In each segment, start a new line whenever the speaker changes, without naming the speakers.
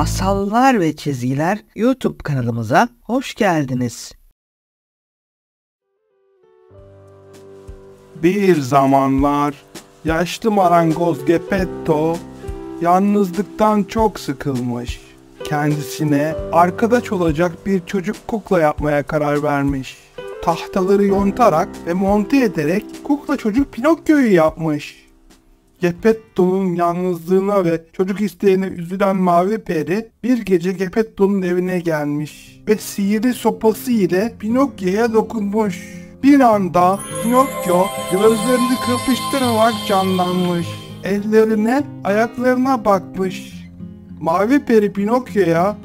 Masallar ve Çizgiler YouTube kanalımıza hoş geldiniz.
Bir zamanlar yaşlı marangoz Geppetto yalnızlıktan çok sıkılmış. Kendisine arkadaş olacak bir çocuk kukla yapmaya karar vermiş. Tahtaları yontarak ve monte ederek kukla çocuk Pinokyo'yu yapmış. Geppetto'nun yalnızlığına ve çocuk isteğine üzülen Mavi Peri bir gece Geppetto'nun evine gelmiş ve sihirli sopası ile Pinokyo'ya dokunmuş. Bir anda Pinokyo gözlerini kırpıştırarak canlanmış. Ellerine, ayaklarına bakmış. Mavi Peri Pinokyo'ya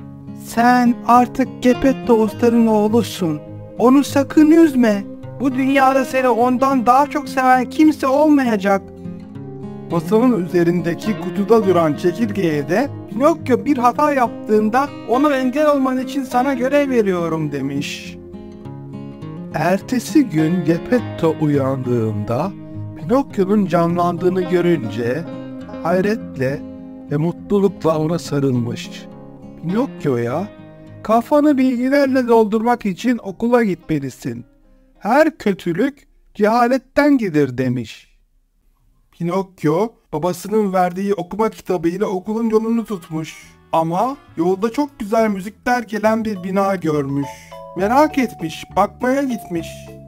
"Sen artık Geppetto Usta'nın oğlusun. Onu sakın üzme. Bu dünyada seni ondan daha çok seven kimse olmayacak." Masanın üzerindeki kutuda duran çekirgeye de Pinokyo bir hata yaptığında ona engel olman için sana görev veriyorum demiş. Ertesi gün Geppetto uyandığında Pinokyo'nun canlandığını görünce hayretle ve mutlulukla ona sarılmış. Pinokyo'ya "Kafanı bilgilerle doldurmak için okula gitmelisin. Her kötülük cehaletten gelir." demiş. Pinokyo babasının verdiği okuma kitabıyla okulun yolunu tutmuş. Ama yolda çok güzel müzikler gelen bir bina görmüş. Merak etmiş, bakmaya gitmiş.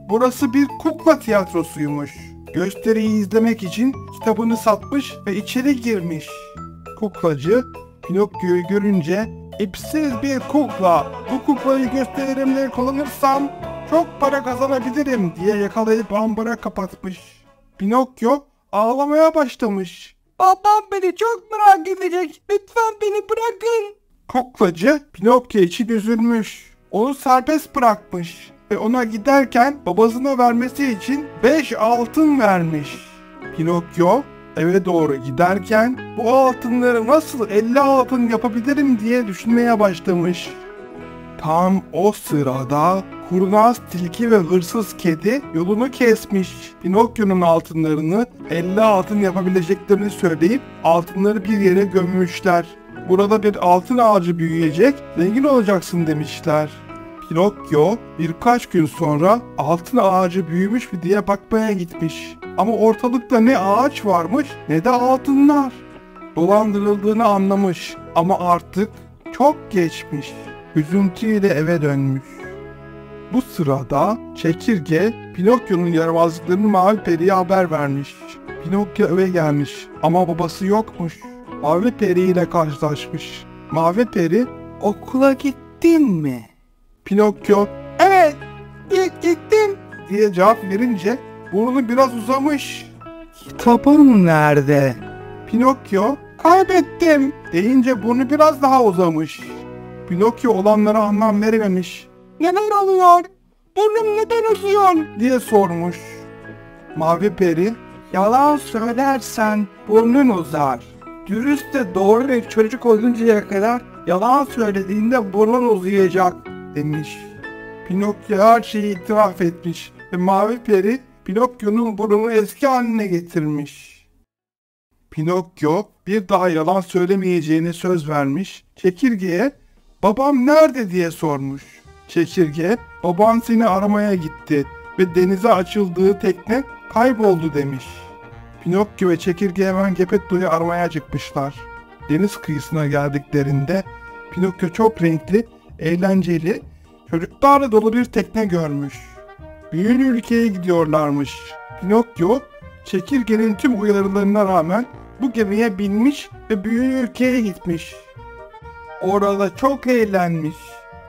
Burası bir kukla tiyatrosuymuş. Gösteriyi izlemek için kitabını satmış ve içeri girmiş. Kuklacı Pinokyo'yu görünce "İpsiz bir kukla, bu kuklayı gösterimde kullanırsam çok para kazanabilirim" diye yakalayıp ambara kapatmış. Pinokyo ağlamaya başlamış. "Babam beni çok merak edecek. Lütfen beni bırakın." Kuklacı Pinokyo için üzülmüş. Onu serbest bırakmış ve ona giderken babasına vermesi için 5 altın vermiş. Pinokyo eve doğru giderken bu altınları nasıl 50 altın yapabilirim diye düşünmeye başlamış. Tam o sırada kurnaz tilki ve hırsız kedi yolunu kesmiş. Pinokyo'nun altınlarını 50 altın yapabileceklerini söyleyip altınları bir yere gömmüşler. "Burada bir altın ağacı büyüyecek, zengin olacaksın" demişler. Pinokyo birkaç gün sonra altın ağacı büyümüş mü diye bakmaya gitmiş. Ama ortalıkta ne ağaç varmış ne de altınlar. Dolandırıldığını anlamış ama artık çok geçmiş. Üzüntüyle eve dönmüş. Bu sırada çekirge Pinokyo'nun yaramazlıklarını Mavi Peri'ye haber vermiş. Pinokyo eve gelmiş ama babası yokmuş. Mavi Peri ile karşılaşmış. Mavi Peri "Okula gittin mi?" Pinokyo "Evet, gittim" diye cevap verince burnu biraz uzamış. "Kitabım nerede?" Pinokyo "Kaybettim" deyince burnu biraz daha uzamış. Pinokyo olanlara anlam verememiş. "Neler oluyor? Burnum neden uzuyor?" diye sormuş. Mavi Peri "Yalan söylersen burnun uzar. Dürüst ve doğru bir çocuk oluncaya kadar yalan söylediğinde burnun uzayacak" demiş. Pinokyo her şeyi itiraf etmiş ve Mavi Peri Pinokyo'nun burnunu eski haline getirmiş. Pinokyo bir daha yalan söylemeyeceğine söz vermiş. Çekirgeye "Babam nerede?" diye sormuş. Çekirge "Baban seni aramaya gitti ve denize açıldığı tekne kayboldu" demiş. Pinokyo ve çekirge hemen Geppetto'yu aramaya çıkmışlar. Deniz kıyısına geldiklerinde Pinokyo çok renkli, eğlenceli, çocuklarla dolu bir tekne görmüş. Büyülü ülkeye gidiyorlarmış. Pinokyo çekirgenin tüm uyarılarına rağmen bu gemiye binmiş ve büyülü ülkeye gitmiş. Orada çok eğlenmiş.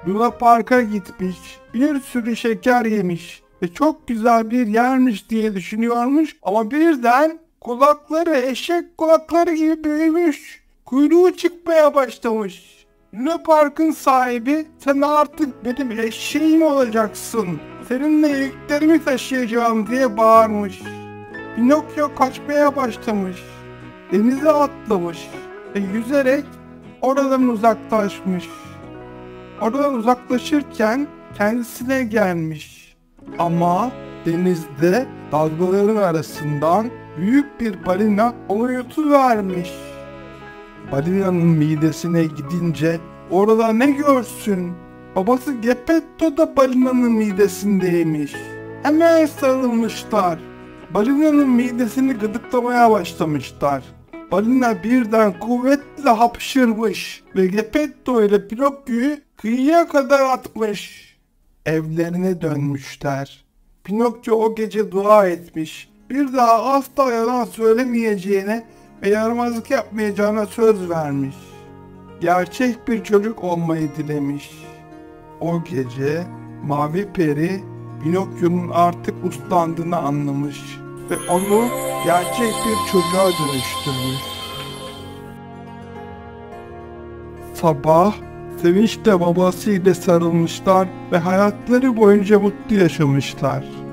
Luna Park'a gitmiş. Bir sürü şeker yemiş ve çok güzel bir yermiş diye düşünüyormuş ama birden kulakları eşek kulakları gibi büyümüş. Kuyruğu çıkmaya başlamış. Luna Park'ın sahibi "Sen artık benim eşeğim olacaksın. Seninle yüklerimi taşıyacağım" diye bağırmış. Pinokyo kaçmaya başlamış. Denize atlamış ve yüzerek oradan uzaklaşmış. Oradan uzaklaşırken kendisine gelmiş. Ama denizde dalgaların arasından büyük bir balina onu yutuvermiş. Balinanın midesine gidince orada ne görsün? Babası Geppetto da balinanın midesindeymiş. Hemen sarılmışlar. Balinanın midesini gıdıklamaya başlamışlar. Balina birden kuvvetle hapşırmış ve Geppetto ile Pinokyo'yu kıyıya kadar atmış. Evlerine dönmüşler. Pinokyo o gece dua etmiş. Bir daha asla yalan söylemeyeceğine ve yaramazlık yapmayacağına söz vermiş. Gerçek bir çocuk olmayı dilemiş. O gece Mavi Peri Pinokyo'nun artık uslandığını anlamış ve onu gerçek bir çocuğa dönüştürmüş. Sabah sevinçle babasıyla sarılmışlar ve hayatları boyunca mutlu yaşamışlar.